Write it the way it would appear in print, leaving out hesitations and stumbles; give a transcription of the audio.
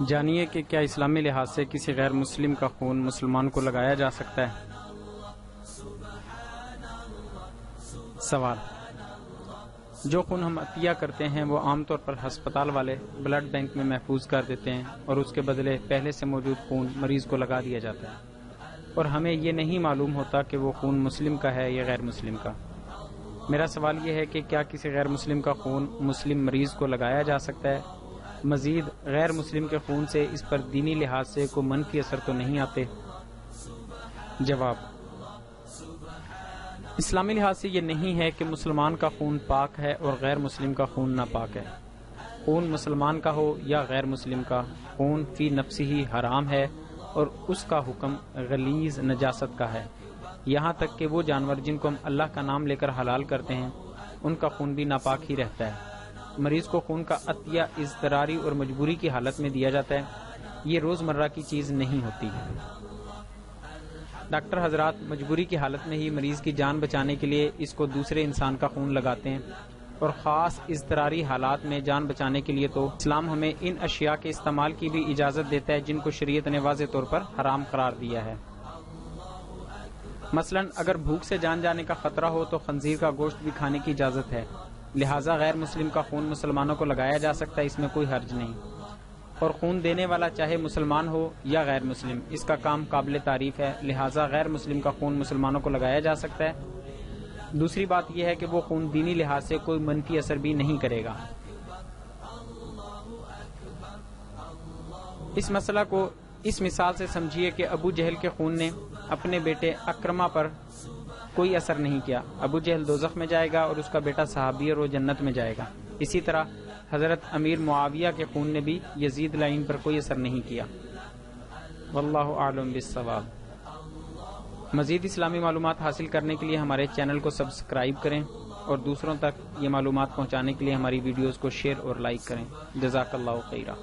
جانیے کہ کیا اسلامی لحاظ سے کسی غیر مسلم کا خون مسلمان کو لگایا جا سکتا ہے؟ سوال: جو خون ہم عطیہ کرتے ہیں وہ عام طور پر ہسپتال والے بلڈ بینک میں محفوظ کر دیتے ہیں اور اس کے بدلے پہلے سے موجود خون مریض کو لگا دیا جاتا ہے، اور ہمیں یہ نہیں معلوم ہوتا کہ وہ خون مسلم کا ہے یا غیر مسلم کا۔ میرا سوال یہ ہے کہ کیا کسی غیر مسلم کا خون مسلم مریض کو لگایا جا سکتا ہے؟ مزید غیر مسلم کے خون سے اس پر دینی لحاظ سے کوئی منفی اثر تو نہیں آتے؟ جواب: اسلامی لحاظ سے یہ نہیں ہے کہ مسلمان کا خون پاک ہے اور غیر مسلم کا خون ناپاک ہے۔ خون مسلمان کا ہو یا غیر مسلم کا، خون فی نفسہ ہی حرام ہے اور اس کا حکم غلیظ نجاست کا ہے، یہاں تک کہ وہ جانور جن کو ہم اللہ کا نام لے کر حلال کرتے ہیں ان کا خون بھی ناپاک ہی رہتا ہے۔ مریض کو خون کا عطیہ اضطراری اور مجبوری کی حالت میں دیا جاتا ہے، یہ روزمرہ کی چیز نہیں ہوتی۔ ڈاکٹر حضرات مجبوری کی حالت میں ہی مریض کی جان بچانے کے لیے اس کو دوسرے انسان کا خون لگاتے ہیں، اور خاص اضطراری حالات میں جان بچانے کے لیے تو اسلام ہمیں ان اشیاء کے استعمال کی بھی اجازت دیتا ہے جن کو شریعت نے واضح طور پر حرام قرار دیا ہے۔ مثلا اگر بھوک سے جان جانے کا خطرہ ہو تو خنزیر کا گوشت بھی کھانے کی اجازت ہے، لہٰذا غیر مسلم کا خون مسلمانوں کو لگایا جا سکتا ہے، اس میں کوئی حرج نہیں، اور خون دینے والا چاہے مسلمان ہو یا غیر مسلم اس کا کام قابل تعریف ہے، لہٰذا غیر مسلم کا خون مسلمانوں کو لگایا جا سکتا ہے۔ دوسری بات یہ ہے کہ وہ خون دینی لحاظ سے کوئی منفی اثر بھی نہیں کرے گا۔ اس مسئلہ کو اس مثال سے سمجھیے کہ ابو جہل کے خون نے اپنے بیٹے اکرمہ پر کوئی اثر نہیں کیا، ابو جہل دوزخ میں جائے گا اور اس کا بیٹا صحابی اور وہ جنت میں جائے گا۔ اسی طرح حضرت امیر معاویہ کے خون نے بھی یزید لعین پر کوئی اثر نہیں کیا۔ واللہ اعلم بالصواب۔ مزید اسلامی معلومات حاصل کرنے کے لیے ہمارے چینل کو سبسکرائب کریں اور دوسروں تک یہ معلومات پہنچانے کے لیے ہماری ویڈیوز کو شیئر اور لائک کریں۔ جزاک اللہ خیرہ۔